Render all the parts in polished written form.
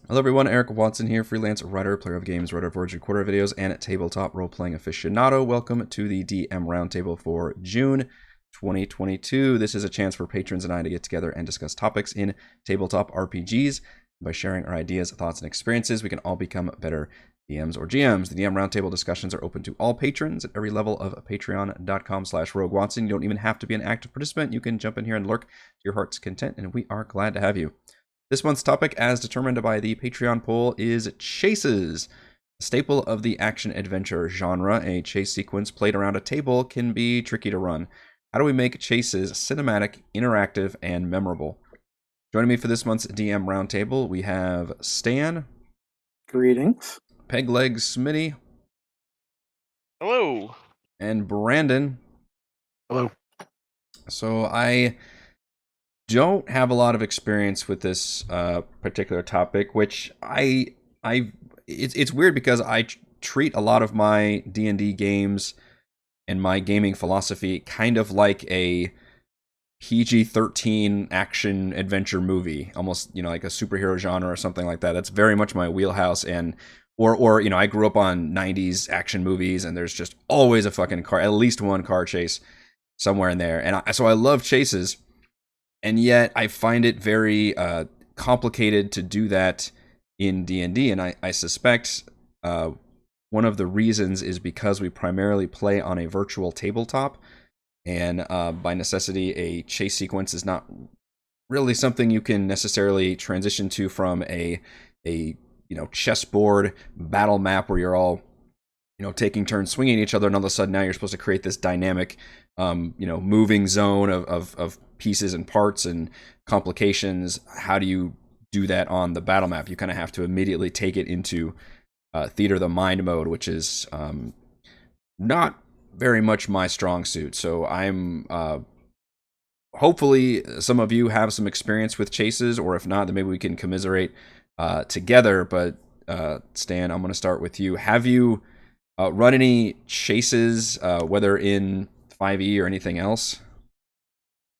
Hello everyone, Eric Watson here, freelance writer, player of games, writer of Origin Quarter videos, and tabletop role-playing aficionado. Welcome to the DM Roundtable for June 2022. This is a chance for patrons and I to get together and discuss topics in tabletop RPGs. By sharing our ideas, thoughts, and experiences, we can all become better DMs or GMs. The DM Roundtable discussions are open to all patrons at every level of patreon.com/Rogue Watson. You don't even have to be an active participant. You can jump in here and lurk to your heart's content, and we are glad to have you. This month's topic, as determined by the Patreon poll, is chases. A staple of the action-adventure genre, a chase sequence played around a table can be tricky to run. How do we make chases cinematic, interactive, and memorable? Joining me for this month's DM Roundtable, we have Stan. Greetings. Pegleg Smitty. Hello. And Brandon. Hello. So I don't have a lot of experience with this particular topic, which it's weird because I treat a lot of my D&D games and my gaming philosophy kind of like a PG-13 action adventure movie, almost, like a superhero genre or something like that. That's very much my wheelhouse. And or I grew up on 90s action movies, and there's just always a fucking car, at least one car chase somewhere in there. And so I love chases. And yet I find it very complicated to do that in D&D, and I suspect one of the reasons is because we primarily play on a virtual tabletop, and by necessity, a chase sequence is not really something you can necessarily transition to from a chessboard battle map where you're all taking turns swinging at each other, and all of a sudden now you're supposed to create this dynamic moving zone of pieces and parts and complications. How do you do that on the battle map? You kind of have to immediately take it into theater of the mind mode, which is not very much my strong suit. So I'm hopefully some of you have some experience with chases, or if not, then maybe we can commiserate together. But Stan, I'm going to start with you. Have you run any chases, whether in 5e or anything else?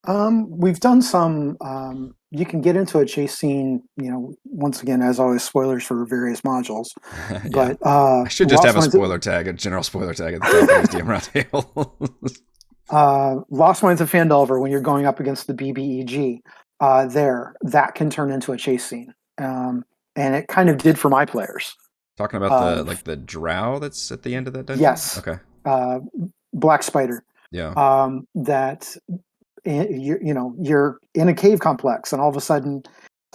We've done some. You can get into a chase scene, once again, as always, spoilers for various modules. Yeah. But I should just have a spoiler tag, a general spoiler tag at the top of this DM Roundtable. Lost Mines of Phandelver, when you're going up against the BBEG, that can turn into a chase scene. And it kind of did for my players. Talking about the drow that's at the end of that dungeon? Yes. Okay. Black Spider. Yeah. That you're in a cave complex, and all of a sudden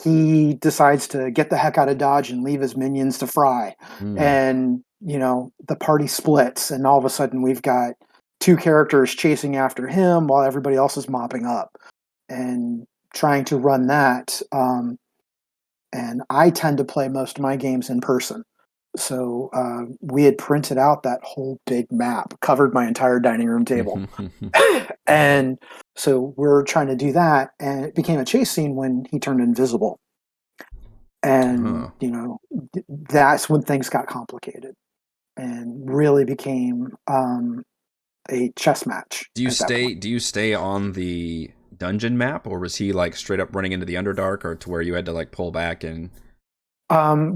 he decides to get the heck out of Dodge and leave his minions to fry. And the party splits, and all of a sudden we've got two characters chasing after him while everybody else is mopping up and trying to run that. And I tend to play most of my games in person. So we had printed out that whole big map, covered my entire dining room table. And so we're trying to do that, and it became a chase scene when he turned invisible. And, that's when things got complicated and really became a chess match. Do you stay on the dungeon map, or was he like straight up running into the Underdark, or to where you had to like pull back and...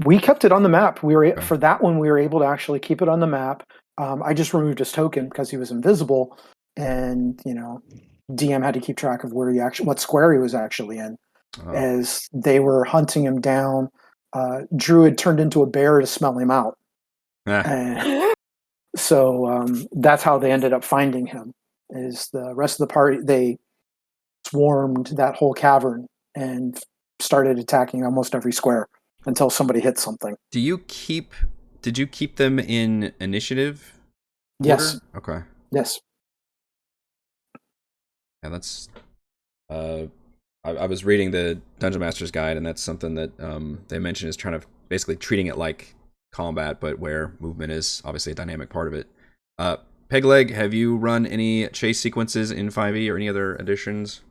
We kept it on the map. For that one, we were able to actually keep it on the map. I just removed his token because he was invisible, and DM had to keep track of what square he was actually in, as they were hunting him down. Druid turned into a bear to smell him out, so that's how they ended up finding him. Is the rest of the party, they swarmed that whole cavern and started attacking almost every square until somebody hit something. Did you keep them in initiative Yes. order? Okay. Yes. Yeah, that's I was reading the Dungeon Master's Guide, and that's something that they mentioned is trying to basically treating it like combat, but where movement is obviously a dynamic part of it. Pegleg, have you run any chase sequences in 5e or any other editions?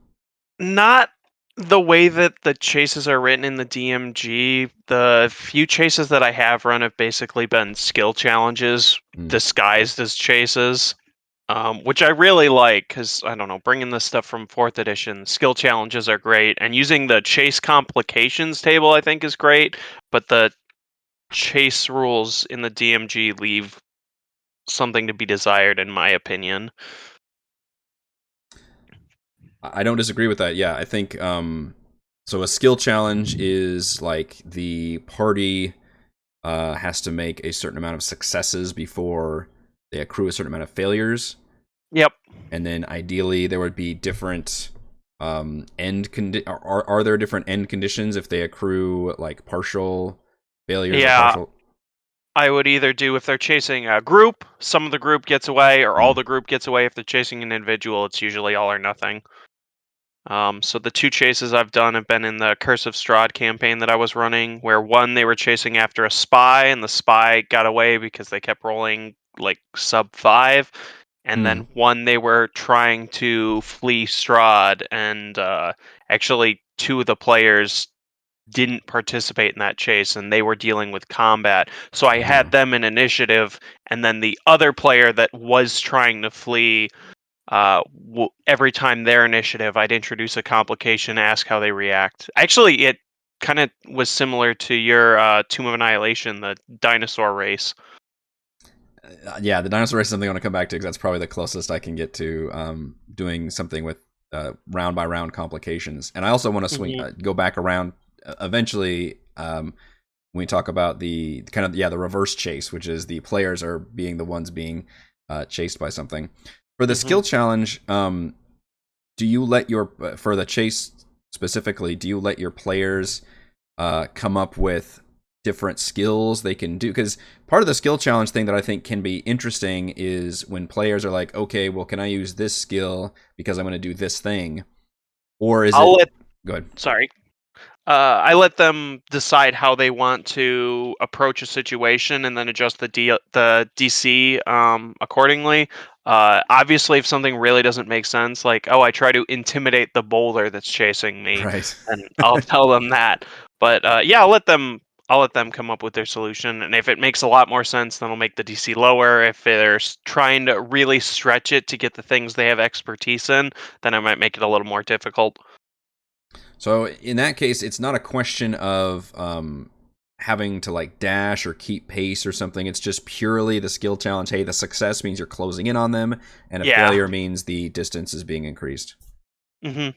Not the way that the chases are written in the DMG. The few chases that I have run have basically been skill challenges disguised as chases. which I really like because, I don't know, bringing this stuff from 4th edition, skill challenges are great, and using the chase complications table I think is great, but the chase rules in the DMG leave something to be desired, in my opinion. I don't disagree with that. Yeah, I think so. A skill challenge is like the party has to make a certain amount of successes before they accrue a certain amount of failures. Yep. And then ideally there would be different are there different end conditions if they accrue like partial failures or Yeah, partial? I would either do, if they're chasing a group, some of the group gets away, or all Hmm. the group gets away. If they're chasing an individual, it's usually all or nothing. So the 2 chases I've done have been in the Curse of Strahd campaign that I was running, where one, they were chasing after a spy, and the spy got away because they kept rolling like sub 5. And Hmm. then one, they were trying to flee Strahd, and actually 2 of the players didn't participate in that chase, and they were dealing with combat. So I had them in initiative, and then the other player that was trying to flee, every time their initiative, I'd introduce a complication, ask how they react. Actually, it kind of was similar to your Tomb of Annihilation, the dinosaur race. Yeah, the dinosaur race is something I want to come back to because that's probably the closest I can get to doing something with round by round complications. And I also want to Hmm. go back around eventually when we talk about the kind of the reverse chase, which is the players are being the ones being chased by something. For the Hmm. skill challenge, do you let your for the chase specifically? Do you let your players come up with different skills they can do? Because part of the skill challenge thing that I think can be interesting is when players are like, okay, well, can I use this skill because I'm going to do this thing, or is I'll it let, good? sorry, I let them decide how they want to approach a situation, and then adjust the DC accordingly. Obviously, if something really doesn't make sense, like, oh, I try to intimidate the boulder that's chasing me, Right. and I'll tell them that. But yeah, I'll let them come up with their solution, and if it makes a lot more sense, then I'll make the DC lower. If they're trying to really stretch it to get the things they have expertise in, then I might make it a little more difficult. So in that case, it's not a question of having to like dash or keep pace or something. It's just purely the skill challenge. Hey, the success means you're closing in on them, and a Yeah. failure means the distance is being increased. Hmm.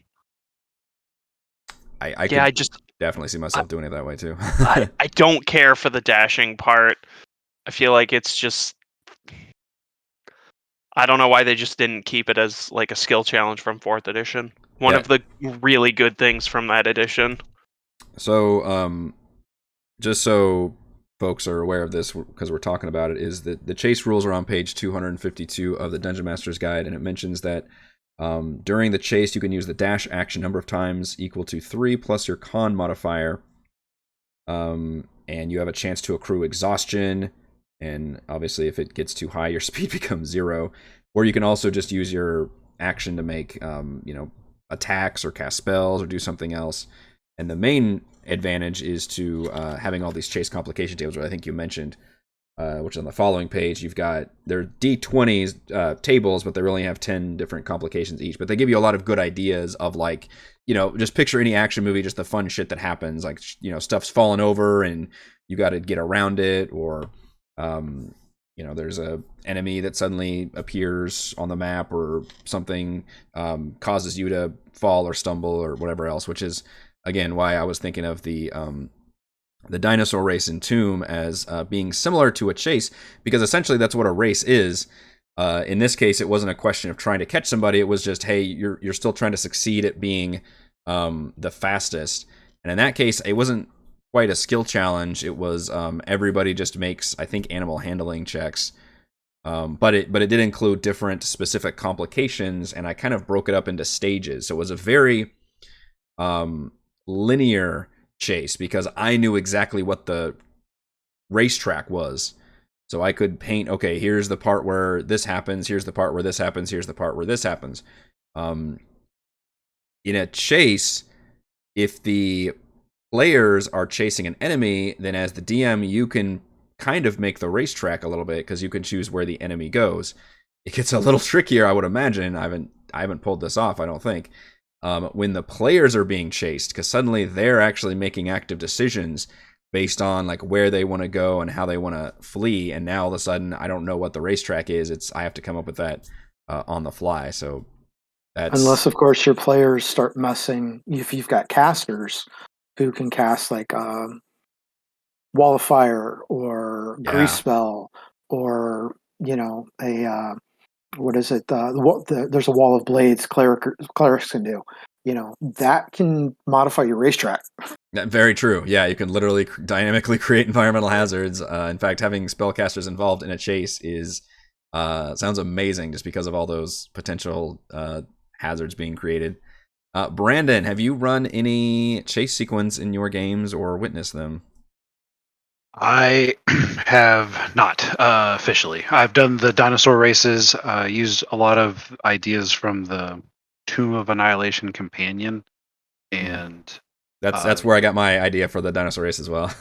I Yeah, could definitely see I myself doing it that way too. I don't care for the dashing part. I feel like it's just, I don't know why they just didn't keep it as like a skill challenge from 4th edition. One Yeah. of the really good things from that edition. So just so folks are aware of this because we're talking about it, is that the chase rules are on page 252 of the Dungeon Master's Guide, and it mentions that during the chase you can use the dash action number of times equal to 3 plus your con modifier, and you have a chance to accrue exhaustion, and obviously if it gets too high your speed becomes 0, or you can also just use your action to make attacks or cast spells or do something else. And the main advantage is to having all these chase complication tables, which I think you mentioned, which on the following page you've got they're D20s tables, but they only have 10 different complications each. But they give you a lot of good ideas of like, just picture any action movie, just the fun shit that happens, like stuff's falling over and you got to get around it, or there's a enemy that suddenly appears on the map or something causes you to fall or stumble or whatever else, which is again why I was thinking of the dinosaur race in Tomb as being similar to a chase, because essentially that's what a race is. In this case, it wasn't a question of trying to catch somebody; it was just, hey, you're still trying to succeed at being the fastest. And in that case, it wasn't quite a skill challenge. It was everybody just makes, I think, animal handling checks. But it did include different specific complications, and I kind of broke it up into stages. So it was a very linear chase because I knew exactly what the racetrack was. So I could paint, okay, here's the part where this happens, here's the part where this happens, here's the part where this happens. Um, in a chase, if the players are chasing an enemy, then as the DM, you can kind of make the racetrack a little bit because you can choose where the enemy goes. it gets a little trickier, I would imagine. I haven't pulled this off, I don't think. When the players are being chased, because suddenly they're actually making active decisions based on like where they want to go and how they want to flee, and now all of a sudden I don't know what the racetrack is. I have to come up with that on the fly. So that's Unless, of course, your players start messing. If you've got casters who can cast like Wall of Fire or Grease Spell, or a what is it? There's a Wall of Blades clerics can do. That can modify your racetrack. Very true. Yeah, you can literally dynamically create environmental hazards. In fact, having spellcasters involved in a chase sounds amazing, just because of all those potential hazards being created. Brandon, have you run any chase sequence in your games or witnessed them? I have not officially. I've done the dinosaur races. Used a lot of ideas from the Tomb of Annihilation companion, and that's where I got my idea for the dinosaur race as well.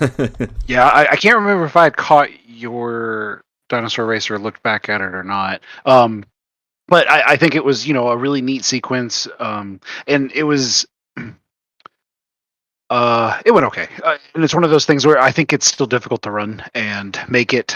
yeah, I can't remember if I had caught your dinosaur race or looked back at it or not. But I think it was a really neat sequence, and it was. It went okay, and it's one of those things where I think it's still difficult to run and make it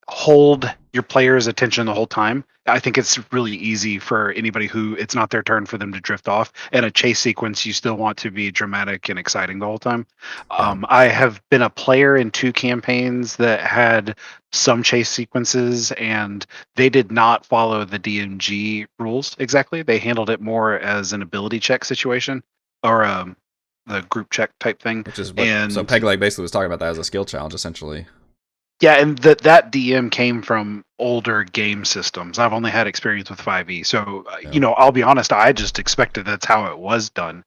hold your player's attention the whole time. I think it's really easy for anybody who it's not their turn for them to drift off. And a chase sequence, you still want to be dramatic and exciting the whole time. I have been a player in 2 campaigns that had some chase sequences, and they did not follow the DMG rules exactly. They handled it more as an ability check situation, or the group check type thing. Which is what, so Pegleg basically was talking about that as a skill challenge, essentially. Yeah, and that DM came from older game systems. I've only had experience with 5e, so I'll be honest, I just expected that's how it was done.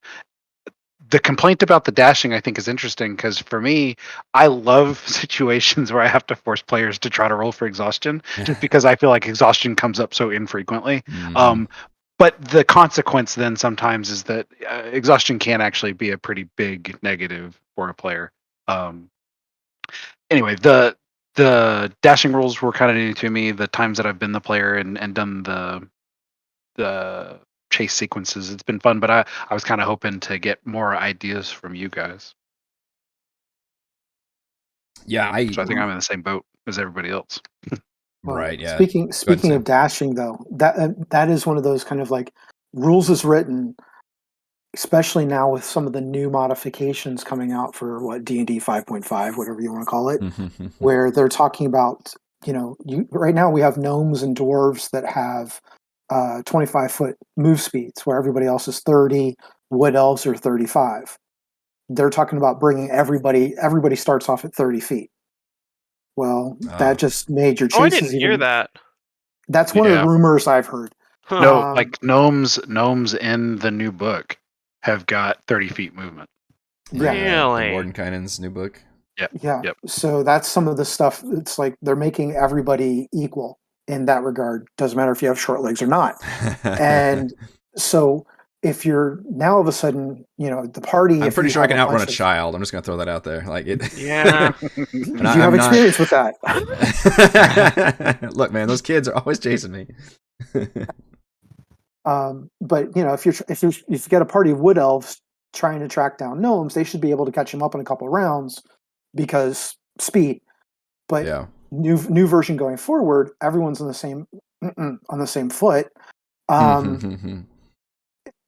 The complaint about the dashing, I think, is interesting, because for me, I love situations where I have to force players to try to roll for exhaustion, just because I feel like exhaustion comes up so infrequently. Mm-hmm. But the consequence then sometimes is that exhaustion can actually be a pretty big negative for a player. Anyway, the dashing rules were kind of new to me. The times that I've been the player and done the chase sequences, it's been fun. But I was kind of hoping to get more ideas from you guys. Yeah, so I think I'm in the same boat as everybody else. Right. Yeah. Speaking of dashing, though, that is one of those kind of like rules is written, especially now with some of the new modifications coming out for D&D 5.5, whatever you want to call it, where they're talking about right now we have gnomes and dwarves that have 25-foot move speeds, where everybody else is 30. Wood elves are 35. They're talking about bringing everybody starts off at 30 feet. Well, that just made your chases. I didn't hear that. That's one of the rumors I've heard. Huh. No, like gnomes in the new book have got 30 feet movement. Really? Mordenkainen's new book. Yeah. Yep. So that's some of the stuff. It's like they're making everybody equal in that regard. Doesn't matter if you have short legs or not. And so if you're now all of a sudden, the party. I'm pretty sure I can outrun a child. I'm just going to throw that out there. Like it. Yeah. You have experience with that. Look, man, those kids are always chasing me. But if you get a party of wood elves trying to track down gnomes, they should be able to catch them up in a couple of rounds because speed. But new version going forward, everyone's on the same foot.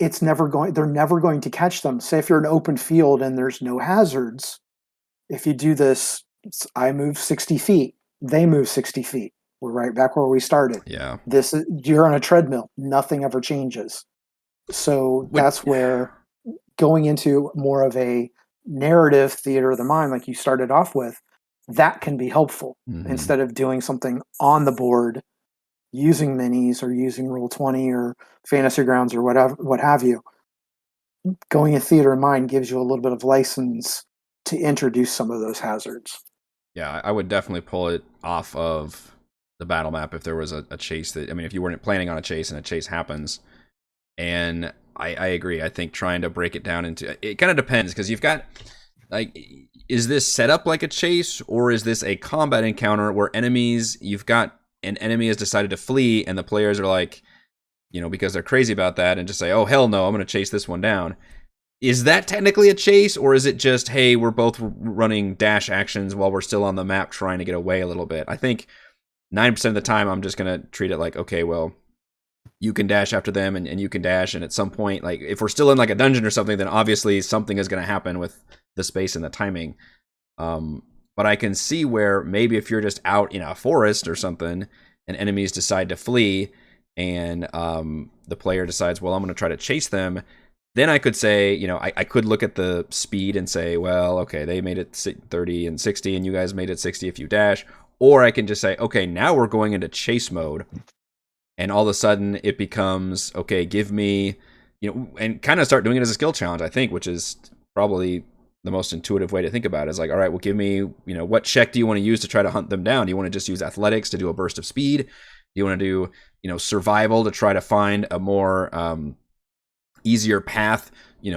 It's never going. They're never going to catch them. Say if you're in an open field and there's no hazards, if you do this, I move 60 feet, they move 60 feet. We're right back where we started. Yeah. You're on a treadmill. Nothing ever changes. So that's where going into more of a narrative theater of the mind, like you started off with, that can be helpful instead of doing something on the board, using minis or using Roll20 or Fantasy Grounds or whatever, what have you. Going in theater of mind gives you a little bit of license to introduce some of those hazards. Yeah, I would definitely pull it off of the battle map if there was a chase if you weren't planning on a chase and a chase happens. And I agree. I think trying to break it down into, it kind of depends, because you've got, like, is this set up like a chase, or is this a combat encounter where enemies, you've got an enemy has decided to flee, and the players are like, because they're crazy about that, and just say, oh, hell no, I'm going to chase this one down. Is that technically a chase, or is it just, hey, we're both running dash actions while we're still on the map trying to get away a little bit? I think 90% of the time I'm just going to treat it like, okay, well, you can dash after them and you can dash, and at some point, like if we're still in like a dungeon or something, then obviously something is going to happen with the space and the timing. But I can see where maybe if you're just out in a forest or something and enemies decide to flee and the player decides, well, I'm going to try to chase them, then I could say, I could look at the speed and say, well, okay, they made it 30 and 60 and you guys made it 60 if you dash. Or I can just say, okay, now we're going into chase mode. And all of a sudden it becomes, okay, give me, and kind of start doing it as a skill challenge, I think, which is probably the most intuitive way to think about it. Is like, all right, well, give me, what check do you want to use to try to hunt them down? Do you want to just use athletics to do a burst of speed? Do you want to do, survival to try to find a more easier path,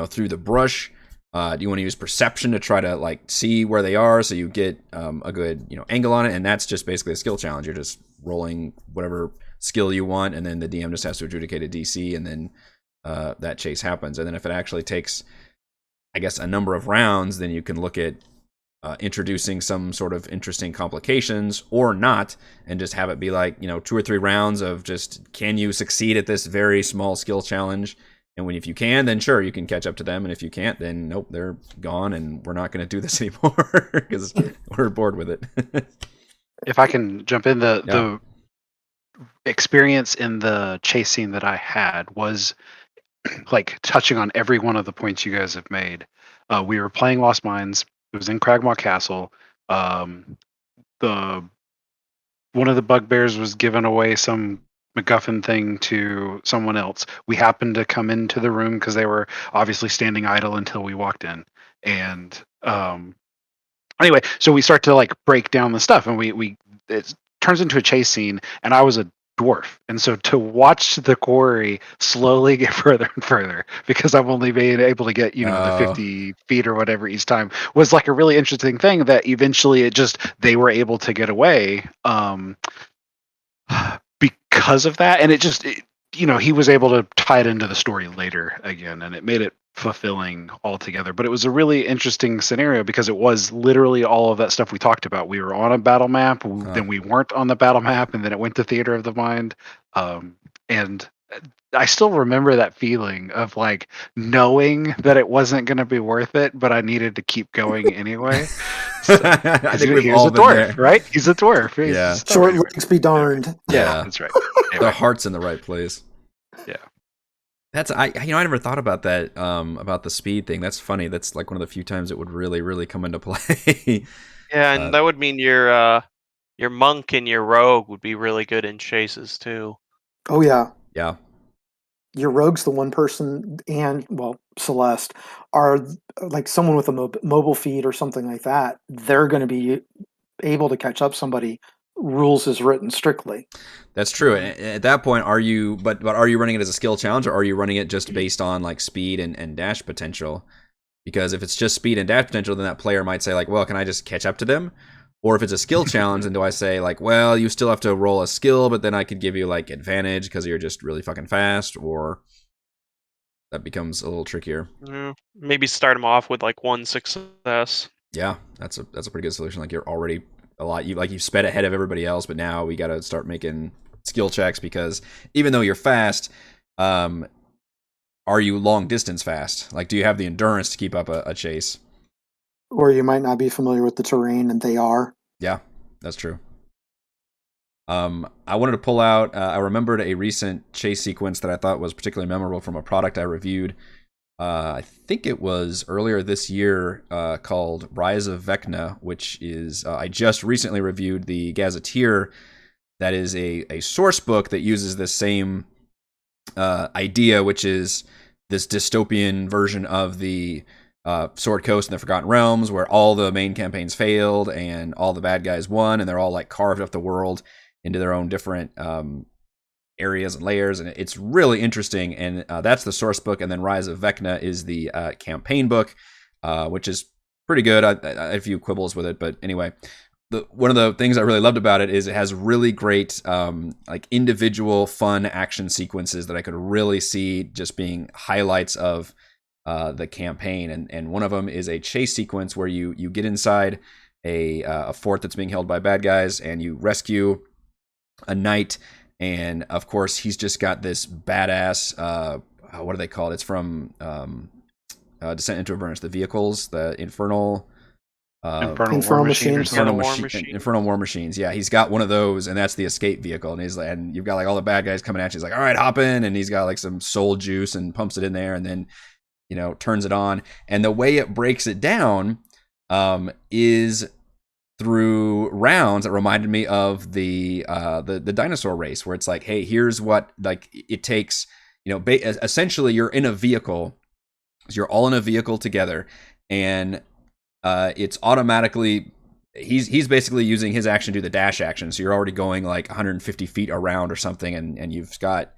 through the brush? Do you want to use perception to try to like see where they are so you get a good, angle on it? And that's just basically a skill challenge. You're just rolling whatever skill you want, and then the DM just has to adjudicate a DC, and then that chase happens. And then if it actually takes, I guess, a number of rounds, then you can look at introducing some sort of interesting complications or not, and just have it be like, 2 or 3 rounds of just, can you succeed at this very small skill challenge? And if you can, then sure, you can catch up to them. And if you can't, then nope, they're gone, and we're not going to do this anymore because we're bored with it. If I can jump in, the experience in the chase scene that I had was like touching on every one of the points you guys have made. We were playing Lost Mines. It was in Cragmaw Castle. One of the bugbears was giving away some MacGuffin thing to someone else. We happened to come into the room because they were obviously standing idle until we walked in. And anyway, so we start to like break down the stuff, and it turns into a chase scene, and I was a dwarf, and so to watch the quarry slowly get further and further because I'm only being able to get the 50 feet or whatever each time was like a really interesting thing that eventually they were able to get away because of that, and he was able to tie it into the story later again, and it made it fulfilling altogether. But it was a really interesting scenario because it was literally all of that stuff we talked about. We were on a battle map, then we weren't on the battle map, and then it went to Theater of the Mind. And I still remember that feeling of like knowing that it wasn't going to be worth it, but I needed to keep going anyway. So, I think he's a dwarf, right? He's a dwarf. Yeah. Short legs be darned. Yeah, that's right. Anyway. The heart's in the right place. Yeah. That's I never thought about that about the speed thing. That's funny. That's like one of the few times it would really, really come into play. Yeah, and that would mean your monk and your rogue would be really good in chases too. Oh yeah. Yeah. Your rogue's the one person, and Celeste are like someone with a mobile feed or something like that. They're going to be able to catch up somebody. Rules is written strictly. That's true. At that point, are you running it as a skill challenge, or are you running it just based on like speed and dash potential? Because if it's just speed and dash potential, then that player might say like, well, can I just catch up to them? Or if it's a skill challenge, then do I say like, well, you still have to roll a skill, but then I could give you like advantage because you're just really fucking fast? Or that becomes a little trickier. Maybe start them off with like 1 success. Yeah, that's a pretty good solution. Like you're already you've sped ahead of everybody else, but now we got to start making skill checks because even though you're fast, are you long distance fast? Like, do you have the endurance to keep up a chase? Or you might not be familiar with the terrain, and they are. Yeah, that's true. I wanted to pull out, I remembered a recent chase sequence that I thought was particularly memorable from a product I reviewed. I think it was earlier this year, called Rise of Vecna, which is, I just recently reviewed the Gazetteer. That is a source book that uses this same idea, which is this dystopian version of the Sword Coast and the Forgotten Realms, where all the main campaigns failed and all the bad guys won, and they're all like carved up the world into their own different areas and layers, and it's really interesting. And that's the source book, and then Rise of Vecna is the campaign book, which is pretty good. I had a few quibbles with it, but anyway, one of the things I really loved about it is it has really great like individual fun action sequences that I could really see just being highlights of the campaign. And one of them is a chase sequence where you get inside a fort that's being held by bad guys, and you rescue a knight. And of course, he's just got this badass. What are they called? It's from Descent into Avernus. The vehicles, the infernal. Infernal machines. Infernal war machines. Yeah, he's got one of those, and that's the escape vehicle. And you've got like all the bad guys coming at you. He's like, "All right, hop in," and he's got like some soul juice and pumps it in there, and then turns it on. And the way it breaks it down is through rounds that reminded me of the dinosaur race, where it's like, hey, here's what like it takes. Essentially, you're in a vehicle. You're all in a vehicle together, and it's automatically he's basically using his action to do the dash action. So you're already going like 150 feet around or something, and you've got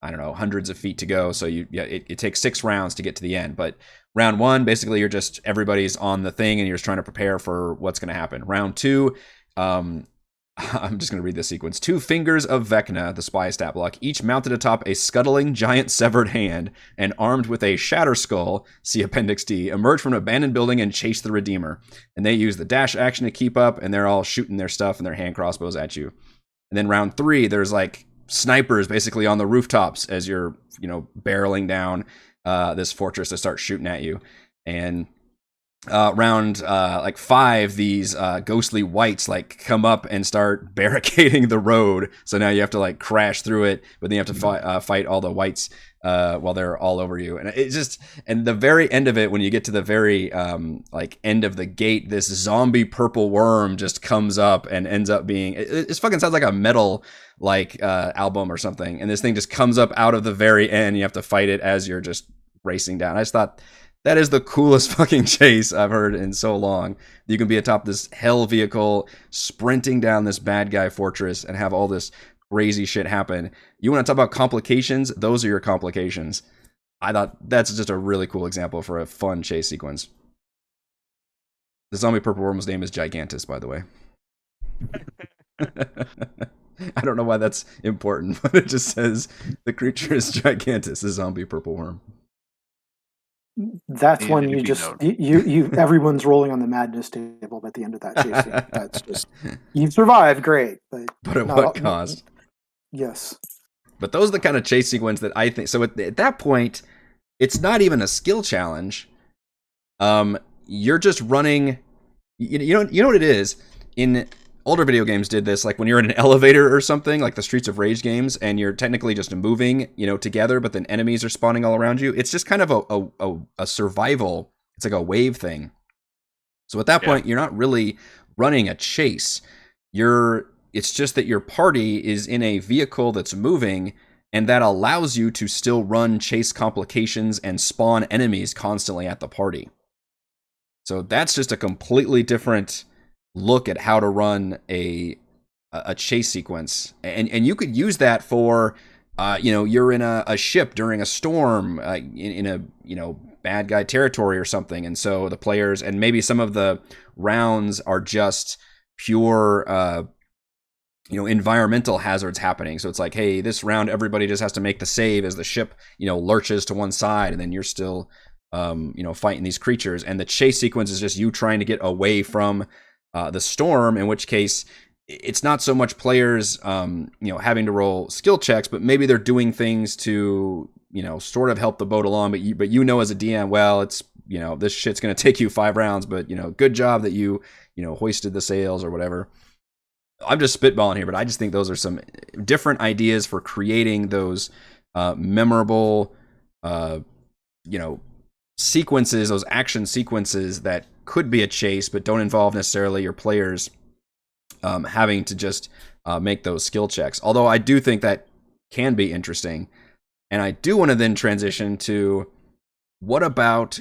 I don't know, hundreds of feet to go. So it takes 6 rounds to get to the end. But round 1, basically everybody's on the thing and you're just trying to prepare for what's going to happen. Round 2, I'm just going to read this sequence. 2 fingers of Vecna, the spy stat block, each mounted atop a scuttling giant severed hand and armed with a shatter skull, see Appendix D, emerge from an abandoned building and chase the Redeemer. And they use the dash action to keep up, and they're all shooting their stuff and their hand crossbows at you. And then round 3, there's like snipers basically on the rooftops as you're, barreling down this fortress to start shooting at you. And round like 5, these ghostly wights like come up and start barricading the road. So now you have to like crash through it, but then you have to fight all the wights while they're all over you. And it's just, and the very end of it, when you get to the very like end of the gate, this zombie purple worm just comes up and ends up being, it fucking sounds like a metal like album or something. And this thing just comes up out of the very end. You have to fight it as you're just racing down. I just thought that is the coolest fucking chase I've heard in so long. You can be atop this hell vehicle, sprinting down this bad guy fortress and have all this crazy shit happen. You want to talk about complications? Those are your complications. I thought that's just a really cool example for a fun chase sequence. The zombie purple worm's name is Gigantus, by the way. I don't know why that's important, but it just says the creature is Gigantus, the zombie purple worm. That's when you just everyone's rolling on the madness table at the end of that chase. That's just, you've survived, great, but at what cost? Yes, but those are the kind of chase sequence that I think. So at that point, it's not even a skill challenge. You're just running. You know what it is. In older video games did this, like when you're in an elevator or something, like the Streets of Rage games, and you're technically just moving, together, but then enemies are spawning all around you. It's just kind of a survival. It's like a wave thing. So at that point, you're not really running a chase. It's just that your party is in a vehicle that's moving, and that allows you to still run chase complications and spawn enemies constantly at the party. So that's just a completely different look at how to run a chase sequence, and you could use that for you're in a ship during a storm in a bad guy territory or something, and so the players, and maybe some of the rounds are just pure environmental hazards happening. So it's like, hey, this round everybody just has to make the save as the ship lurches to one side, and then you're still fighting these creatures, and the chase sequence is just you trying to get away from the storm, in which case it's not so much players having to roll skill checks, but maybe they're doing things to sort of help the boat along, but as a DM, well, it's this shit's going to take you 5 rounds, but good job that you hoisted the sails or whatever. I'm just spitballing here, but I just think those are some different ideas for creating those memorable sequences, those action sequences that could be a chase, but don't involve necessarily your players having to just make those skill checks. Although I do think that can be interesting. And I do want to then transition to, what about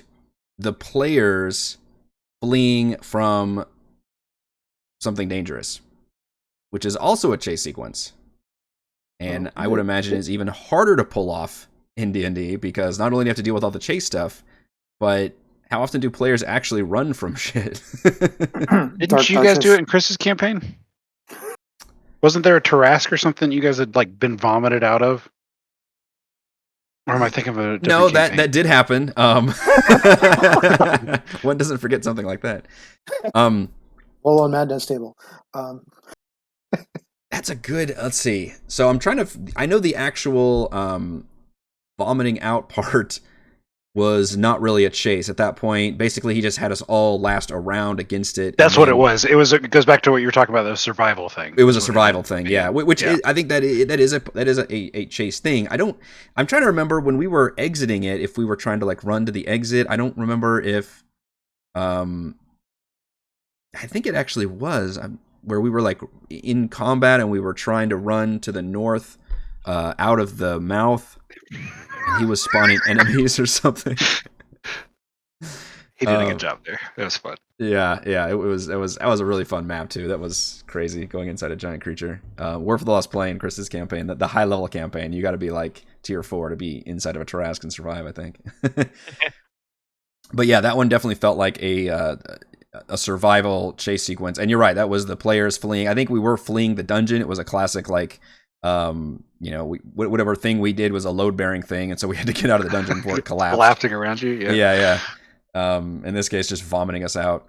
the players fleeing from something dangerous, which is also a chase sequence. And I would imagine is even harder to pull off in D&D, because not only do you have to deal with all the chase stuff, but how often do players actually run from shit? Didn't Dark you guys do Duchess. it in Chris's campaign? Wasn't there a Tarask or something you guys had like been vomited out of? Or am I thinking of a different No, campaign? that did happen. One doesn't forget something like that. Well, on Madness table. That's a good. Let's see. So I'm trying to. I know the actual vomiting out part was not really a chase at that point. Basically, he just had us all last a round against it. That's what it was. It goes back to what you were talking about, the survival thing. It was a survival thing, yeah. Which Yeah. I think that is a chase thing. I'm trying to remember when we were exiting it, if we were trying to like run to the exit. I don't remember if, I think it actually was where we were like in combat and we were trying to run to the north, out of the mouth. And he was spawning enemies or something. He did a good job there. It was fun. Yeah, that was a really fun map too. That was crazy going inside a giant creature. War for the Lost Plane, Chris's campaign, the high level campaign. You got to be like tier 4 to be inside of a Tarask and survive, I think. But yeah, that one definitely felt like a survival chase sequence. And you're right, that was the players fleeing. I think we were fleeing the dungeon. It was a classic like. Whatever thing we did was a load bearing thing, and so we had to get out of the dungeon before it collapsed. Collapsing around you, yeah. In this case, just vomiting us out.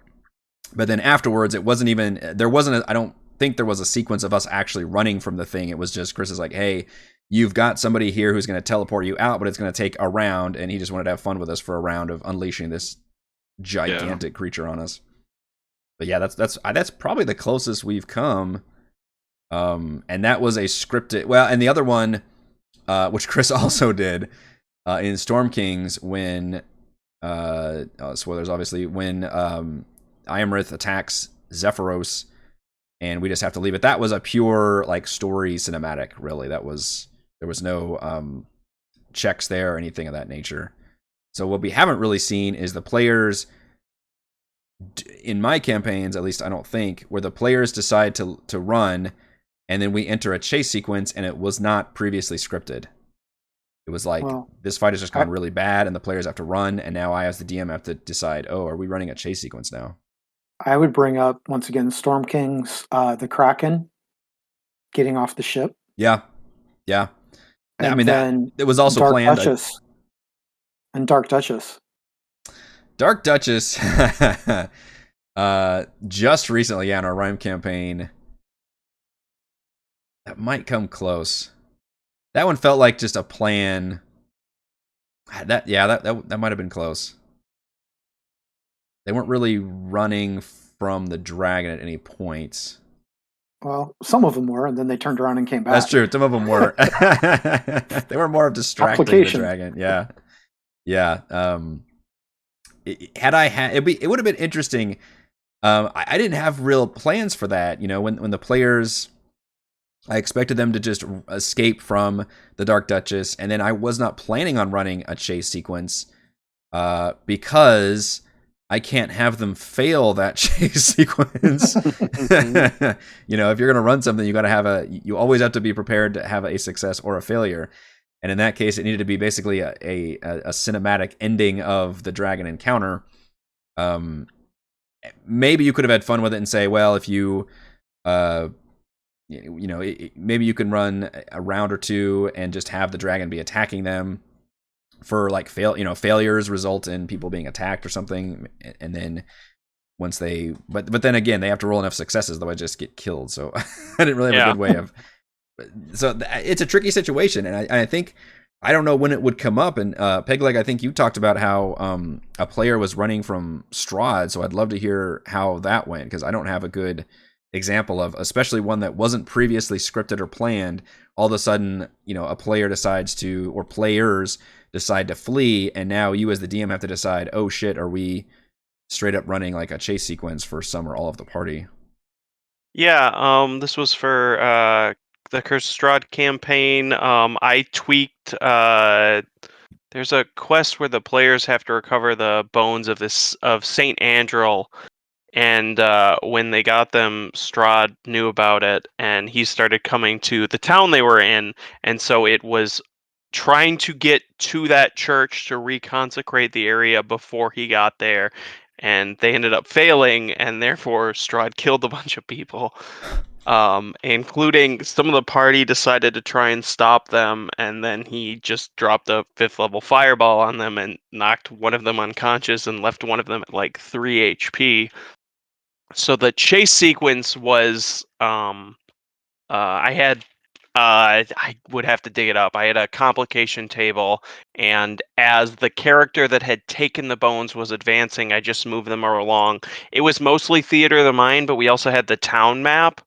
But then afterwards, I don't think there was a sequence of us actually running from the thing. It was just Chris is like, hey, you've got somebody here who's going to teleport you out, but it's going to take a round, and he just wanted to have fun with us for a round of unleashing this gigantic creature on us. But yeah, that's probably the closest we've come. And that was a scripted. Well, and the other one, which Chris also did in Storm Kings, when spoilers, obviously, when Iamrith attacks Zephyros, and we just have to leave it. That was a pure like story cinematic. Really, there was no checks there or anything of that nature. So what we haven't really seen is the players. In my campaigns, at least, I don't think, where the players decide to run. And then we enter a chase sequence, and it was not previously scripted. It was like, this fight has just gone really bad, and the players have to run, and now I, as the DM, have to decide, are we running a chase sequence now? I would bring up, once again, Storm King's the Kraken getting off the ship. Yeah. And I mean, then it was also Dark planned. Duchess. And Dark Duchess. Dark Duchess, just recently, in our Rhyme campaign, that might come close. That one felt like just a plan. That might have been close. They weren't really running from the dragon at any point. Well, some of them were, and then they turned around and came back. That's true. Some of them were. They were more of distracting the dragon. Yeah. It would have been interesting. I didn't have real plans for that. When the players. I expected them to just escape from the Dark Duchess, and then I was not planning on running a chase sequence because I can't have them fail that chase sequence. If you're going to run something, you always have to be prepared to have a success or a failure. And in that case, it needed to be basically a cinematic ending of the dragon encounter. Maybe you could have had fun with it and say, well, if you maybe you can run a round or two and just have the dragon be attacking them for like failures result in people being attacked or something, and then once they but then again they have to roll enough successes, otherwise just get killed. So I didn't really have a good way of. So it's a tricky situation, and I think I don't know when it would come up. And Pegleg, I think you talked about how a player was running from Strahd, so I'd love to hear how that went, because I don't have a good example of, especially one that wasn't previously scripted or planned. All of a sudden, a player decides to, or players decide to flee, and now you as the DM have to decide, oh shit, are we straight up running like a chase sequence for some or all of the party? Yeah, this was for the Curse of Strahd campaign. I tweaked. There's a quest where the players have to recover the bones of Saint Andrel. And when they got them, Strahd knew about it, and he started coming to the town they were in. And so it was trying to get to that church to reconsecrate the area before he got there, and they ended up failing, and therefore Strahd killed a bunch of people, including some of the party decided to try and stop them, and then he just dropped a 5th level fireball on them and knocked one of them unconscious and left one of them at like 3 HP. So the chase sequence was I would have to dig it up. I had a complication table, and as the character that had taken the bones was advancing, I just moved them along. It was mostly theater of the mind, but we also had the town map.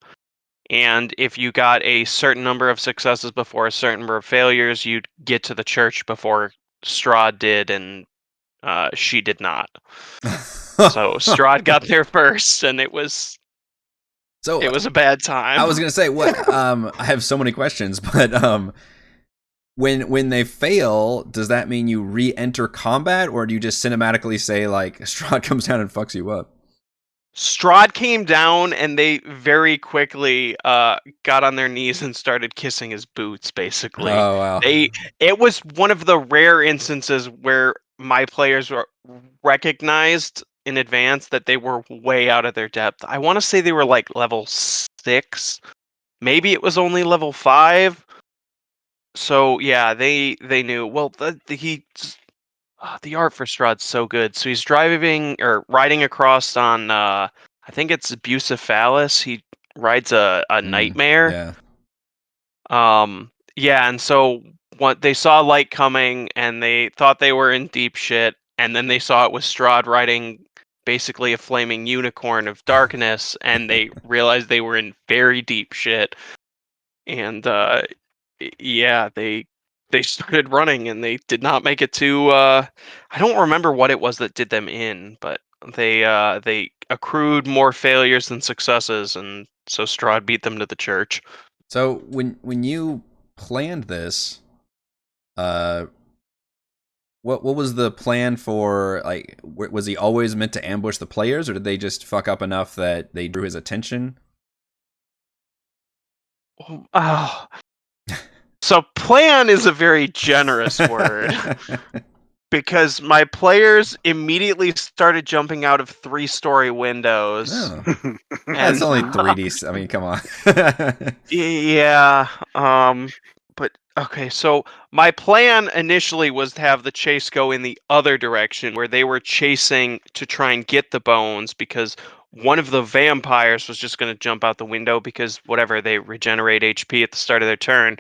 And if you got a certain number of successes before a certain number of failures, you'd get to the church before Strahd did, and she did not. So Strahd got there first, and it was a bad time. I was gonna say what. I have so many questions, but when they fail, does that mean you re-enter combat, or do you just cinematically say like Strahd comes down and fucks you up? Strahd came down, and they very quickly got on their knees and started kissing his boots. Basically, Oh wow! It was one of the rare instances where my players were recognized in advance that they were way out of their depth. I want to say they were like level 6, maybe it was only level 5. So yeah, they knew. Well, the art for Strahd's so good. So he's driving or riding across on I think it's Bucephalus. He rides a nightmare. Yeah. Yeah, and so what they saw light coming and they thought they were in deep shit, and then they saw it was Strahd riding basically a flaming unicorn of darkness, and they realized they were in very deep shit. And yeah, they started running, and they did not make it to I don't remember what it was that did them in, but they accrued more failures than successes, and so Strahd beat them to the church. So when you planned this, what was the plan for, like, was he always meant to ambush the players, or did they just fuck up enough that they drew his attention? Oh. So plan is a very generous word. Because my players immediately started jumping out of 3-story windows. Oh. That's only 3D. I mean, come on. Yeah. But okay, so my plan initially was to have the chase go in the other direction, where they were chasing to try and get the bones, because one of the vampires was just going to jump out the window because whatever, they regenerate HP at the start of their turn.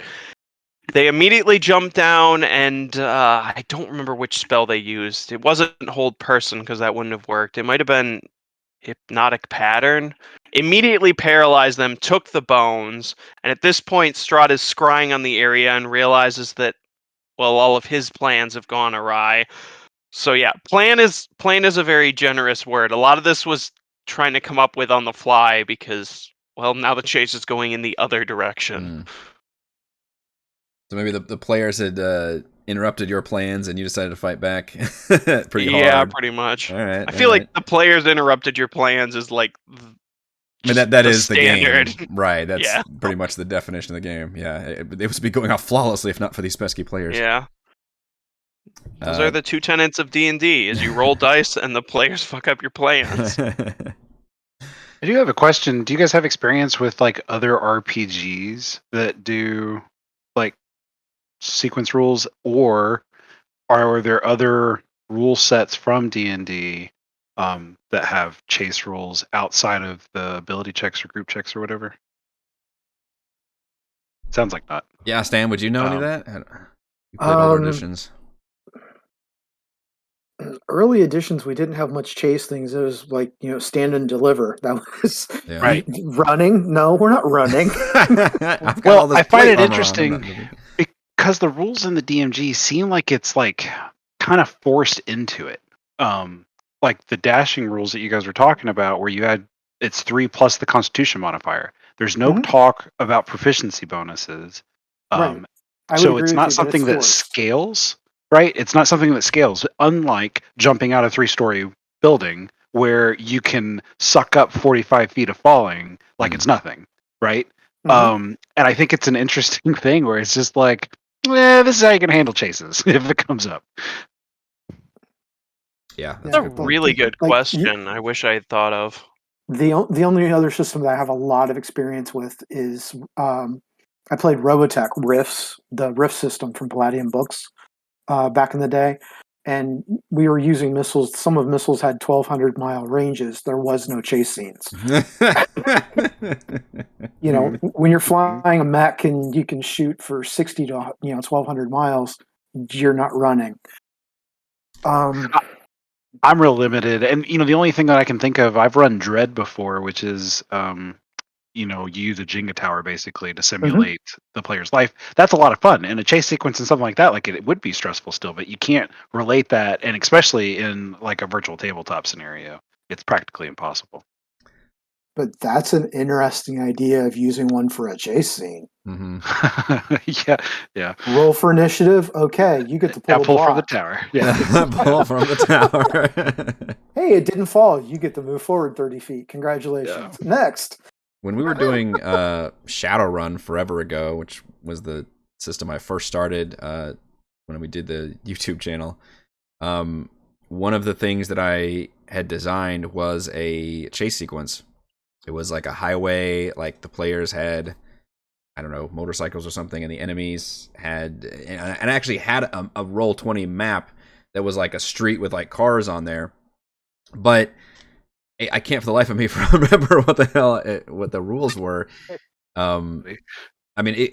They immediately jumped down, and I don't remember which spell they used. It wasn't Hold Person, because that wouldn't have worked. It might have been Hypnotic Pattern. Immediately paralyzed them, took the bones, and at this point, Strahd is scrying on the area and realizes that, well, all of his plans have gone awry. So yeah, plan is a very generous word. A lot of this was trying to come up with on the fly because, well, now the chase is going in the other direction. So maybe the players had interrupted your plans and you decided to fight back pretty hard. Yeah, pretty much. All right. I feel like the players interrupted your plans is like I mean, that is standard. The game. Right, that's pretty much the definition of the game. Yeah, it would be going off flawlessly if not for these pesky players. Yeah. Those are the 2 tenets of D&D, is you roll dice and the players fuck up your plans. I do have a question. Do you guys have experience with like other RPGs that do like sequence rules, or are there other rule sets from D&D that have chase rules outside of the ability checks or group checks or whatever? Sounds like not. Yeah, Stan, would you know any of that? You played older editions. Early editions, we didn't have much chase things. It was like, stand and deliver. That was right. Running. No, we're not running. Well, I find it interesting because the rules in the DMG seem like it's like kind of forced into it. Like the dashing rules that you guys were talking about, where you had it's 3 plus the Constitution modifier. There's no talk about proficiency bonuses. Right. So it's not something that scales. Right? It's not something that scales, unlike jumping out a 3-story building where you can suck up 45 feet of falling like it's nothing, right? And I think it's an interesting thing where it's just like, this is how you can handle chases if it comes up. Yeah, That's a but, really good like, question. I wish I had thought of. The only other system that I have a lot of experience with is I played Robotech Riffs, the Riff system from Palladium Books back in the day, and we were using missiles. Some of missiles had 1,200-mile ranges. There was no chase scenes. You know, when you're flying a mech and you can shoot for 60 to 1,200 miles, you're not running. I'm real limited, and the only thing that I can think of, I've run Dread before, which is you use a Jenga tower basically to simulate the player's life. That's a lot of fun, and a chase sequence and something like that, like it would be stressful still, but you can't relate that, and especially in like a virtual tabletop scenario, it's practically impossible. But that's an interesting idea of using one for a chase scene. Yeah. Roll for initiative. Okay, you get to pull a Pull from the block. tower. Yeah. Pull from the tower. Hey, it didn't fall. You get to move forward 30 feet. Congratulations. Yeah. Next. When we were doing Shadowrun forever ago, which was the system I first started when we did the YouTube channel, one of the things that I had designed was a chase sequence. It was like a highway, like the players had, I don't know, motorcycles or something, and the enemies had, and I actually had a Roll20 map that was like a street with like cars on there, but I can't for the life of me remember what the rules were. I mean,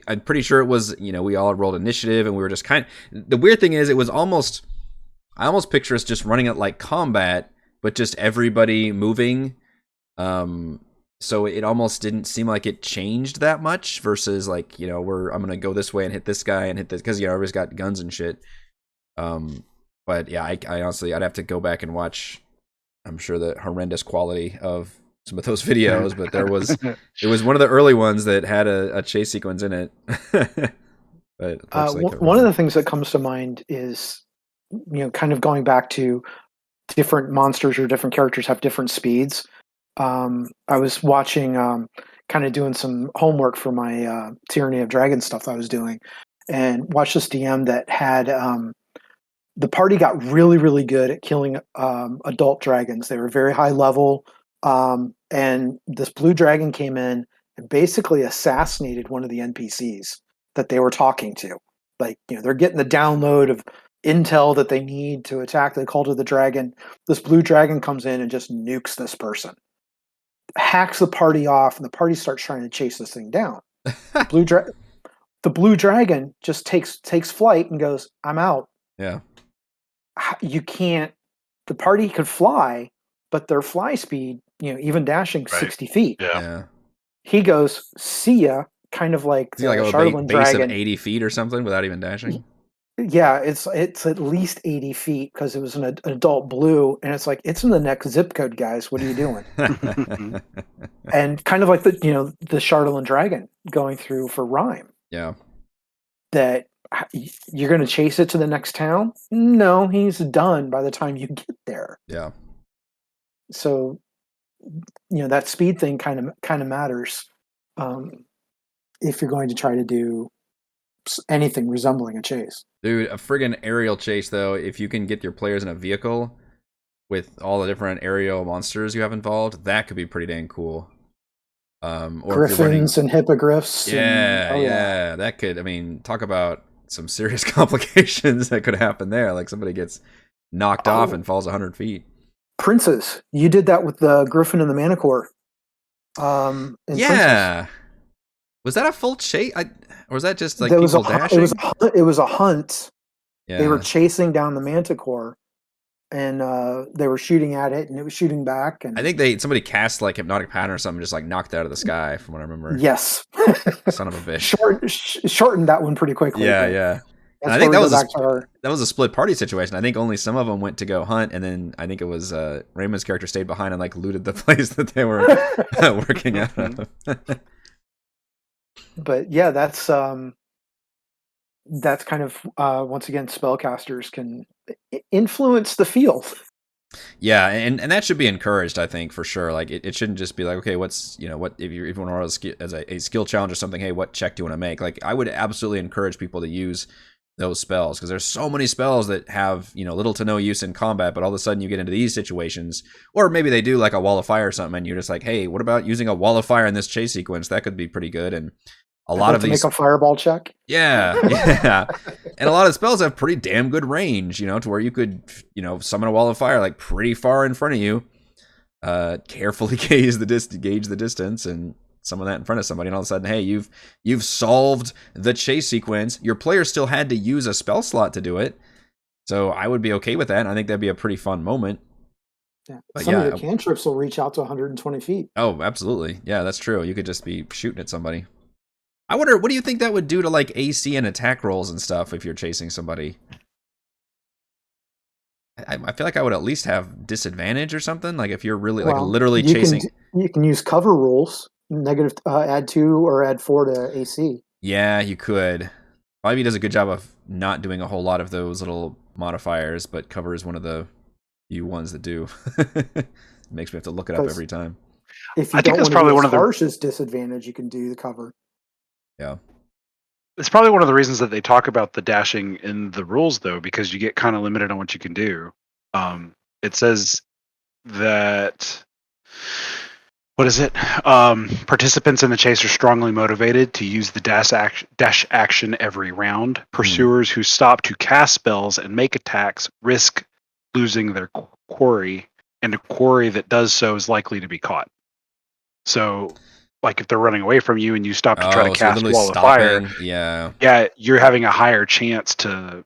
I'm pretty sure it was, we all rolled initiative and we were just the weird thing is it was I almost picture us just running it like combat, but just everybody moving. So it almost didn't seem like it changed that much versus like, I'm going to go this way and hit this guy and hit this, because, everybody's got guns and shit. But yeah, I honestly, I'd have to go back and watch, I'm sure, the horrendous quality of some of those videos, but it was one of the early ones that had a chase sequence in it. But one of the things that comes to mind is, kind of going back to different monsters or different characters have different speeds. I was watching, kind of doing some homework for my Tyranny of Dragons stuff that I was doing, and watched this DM that had the party got really, really good at killing adult dragons. They were very high level, and this blue dragon came in and basically assassinated one of the NPCs that they were talking to. Like, they're getting the download of intel that they need to attack the cult of the dragon. This blue dragon comes in and just nukes this person, hacks the party off, and the party starts trying to chase this thing down. The blue dragon just takes flight and goes, "I'm out." Yeah. You can't. The party could fly, but their fly speed, even dashing 60 feet. Yeah. He goes, "See ya," kind of like the a base of 80 feet or something without even dashing. Yeah, it's at least 80 feet because it was an adult blue, and it's like, it's in the next zip code, guys. What are you doing? And kind of like the Chardalyn dragon going through for Rhyme. Yeah. That you're going to chase it to the next town? No, he's done by the time you get there. Yeah. So, that speed thing kind of matters if you're going to try to do anything resembling a chase. Dude, a friggin' aerial chase, though, if you can get your players in a vehicle with all the different aerial monsters you have involved, that could be pretty dang cool. Or Griffins and hippogriffs. Yeah. That could, talk about some serious complications that could happen there. Like somebody gets knocked off and falls 100 feet. Princes. You did that with the Griffin and the Manicore. Yeah. Princes. Was that a full chase? Or was that just like people dashing? It was a hunt. Yeah. They were chasing down the Manticore, and they were shooting at it, and it was shooting back. And I think somebody cast like hypnotic pattern or something, just like knocked out of the sky, from what I remember. Yes. Son of a bitch. Shortened that one pretty quickly. Yeah. And I think that was a split party situation. I think only some of them went to go hunt, and then I think it was Raymond's character stayed behind and like looted the place that they were working out of. But yeah, that's kind of once again, spellcasters can influence the field. Yeah, and that should be encouraged, I think, for sure. Like it shouldn't just be like, okay, what's what if you want to roll as a skill challenge or something? Hey, what check do you want to make? Like I would absolutely encourage people to use those spells because there's so many spells that have little to no use in combat, but all of a sudden you get into these situations, or maybe they do like a wall of fire or something, and you're just like, hey, what about using a wall of fire in this chase sequence? That could be pretty good. And a lot of these make a fireball check. yeah. And a lot of spells have pretty damn good range, to where you could, summon a wall of fire like pretty far in front of you. Carefully gauge the distance and summon that in front of somebody, and all of a sudden, hey, you've solved the chase sequence. Your player still had to use a spell slot to do it, so I would be okay with that. And I think that'd be a pretty fun moment. Yeah. Some of your cantrips will reach out to 120 feet. Oh, absolutely. Yeah, that's true. You could just be shooting at somebody. I wonder, what do you think that would do to like AC and attack rolls and stuff if you're chasing somebody? I feel like I would at least have disadvantage or something. Like if you're really literally chasing, you can use cover rules. Negative, add 2 or add 4 to AC. Yeah, you could. Ivy does a good job of not doing a whole lot of those little modifiers, but cover is one of the few ones that do. It makes me have to look it up every time. If you don't want to do as harsh as disadvantage, you can do the cover. Yeah. It's probably one of the reasons that they talk about the dashing in the rules, though, because you get kind of limited on what you can do. It says that, what is it? Participants in the chase are strongly motivated to use the dash action every round. Pursuers who stop to cast spells and make attacks risk losing their quarry, and a quarry that does so is likely to be caught. So, like if they're running away from you and you stop to try to cast wall of fire, yeah, you're having a higher chance to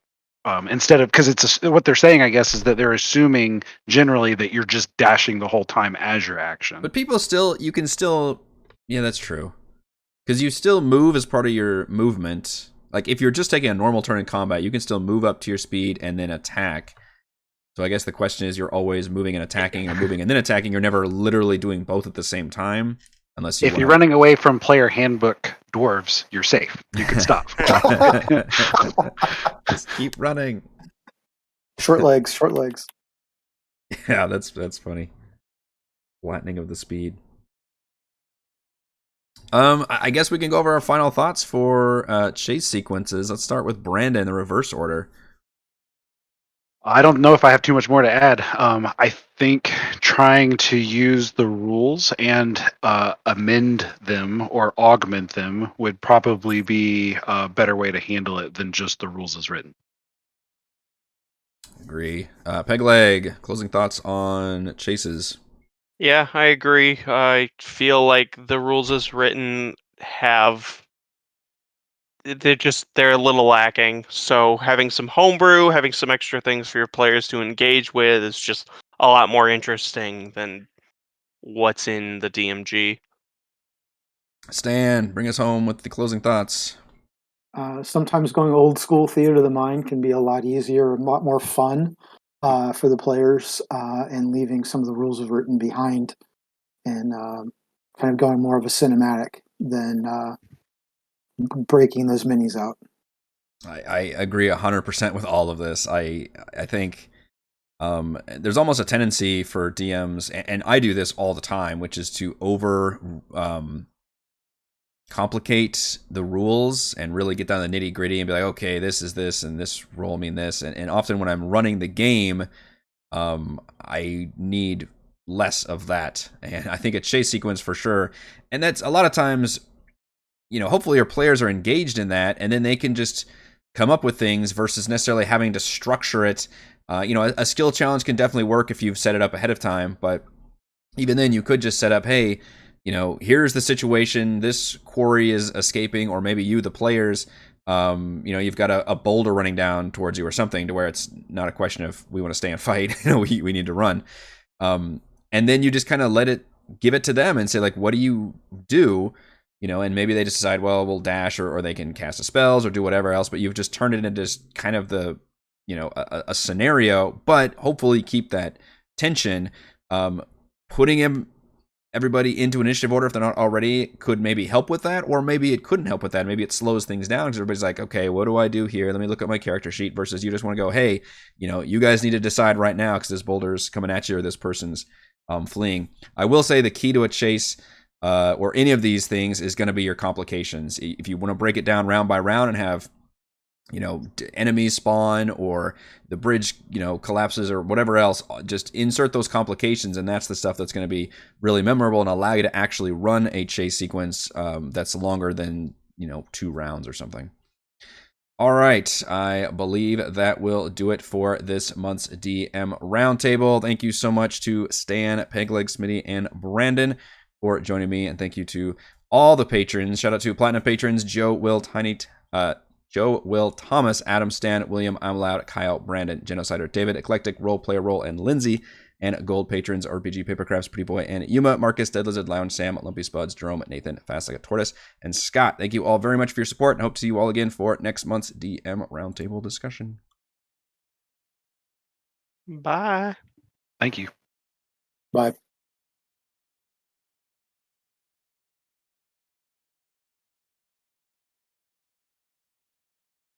instead of, because what they're saying, I guess, is that they're assuming generally that you're just dashing the whole time as your action. But you can still, yeah, that's true, because you still move as part of your movement. Like if you're just taking a normal turn in combat, you can still move up to your speed and then attack. So I guess the question is, you're always moving and attacking, or moving and then attacking. You're never literally doing both at the same time. Unless if you're running away from player handbook dwarves, you're safe. You can stop. Just keep running. Short legs. Yeah, that's funny. Flattening of the speed. I guess we can go over our final thoughts for chase sequences. Let's start with Brandon in the reverse order. I don't know if I have too much more to add. I think trying to use the rules and amend them or augment them would probably be a better way to handle it than just the rules as written. Agree. Pegleg, closing thoughts on chases. Yeah, I agree. I feel like the rules as written they're a little lacking. So having some homebrew, having some extra things for your players to engage with is just a lot more interesting than what's in the DMG. Stan, bring us home with the closing thoughts. Sometimes going old school theater of the mind can be a lot easier, a lot more fun for the players, and leaving some of the rules as written behind and kind of going more of a cinematic than breaking those minis out. I agree 100% with all of this. I think there's almost a tendency for DMs, and I do this all the time, which is to over complicate the rules and really get down to the nitty gritty and be like, okay, this is this and this role mean this. And often when I'm running the game, I need less of that. And I think a chase sequence for sure. And that's a lot of times, hopefully your players are engaged in that, and then they can just come up with things versus necessarily having to structure it. A skill challenge can definitely work if you've set it up ahead of time, but even then you could just set up, hey, here's the situation, this quarry is escaping, or maybe you, the players, you've got a boulder running down towards you or something, to where it's not a question of we want to stay and fight, we need to run. And then you just kind of give it to them and say, like, what do you do? And maybe they just decide, well, we'll dash, or they can cast a spells or do whatever else, but you've just turned it into just kind of the, a scenario, but hopefully keep that tension, putting him everybody into initiative order if they're not already could maybe help with that, or maybe it couldn't help with that. Maybe it slows things down because everybody's like, okay, what do I do here? Let me look at my character sheet, versus you just want to go, hey, you guys need to decide right now because this boulder's coming at you or this person's fleeing. I will say the key to a chase or any of these things is going to be your complications. If you want to break it down round by round and have enemies spawn or the bridge collapses or whatever else, just insert those complications, and that's the stuff that's going to be really memorable and allow you to actually run a chase sequence that's longer than 2 rounds or something. All right, I believe that will do it for this month's DM Roundtable. Thank you so much to Stan, Pegleg, Smitty, and Brandon for joining me, and thank you to all the patrons. Shout out to Platinum patrons Joe, Will, Thomas, Adam, Stan, William, I'm Loud, Kyle, Brandon, Genocider, David, Eclectic, Role Player Roll, and Lindsay. And gold patrons RPG Papercrafts, Pretty Boy, and Yuma, Marcus, Dead Lizard, Lounge, Sam, Lumpy Spuds, Jerome, Nathan, Fast Like a Tortoise, and Scott. Thank you all very much for your support, and hope to see you all again for next month's DM Roundtable discussion. Bye. Thank you. Bye.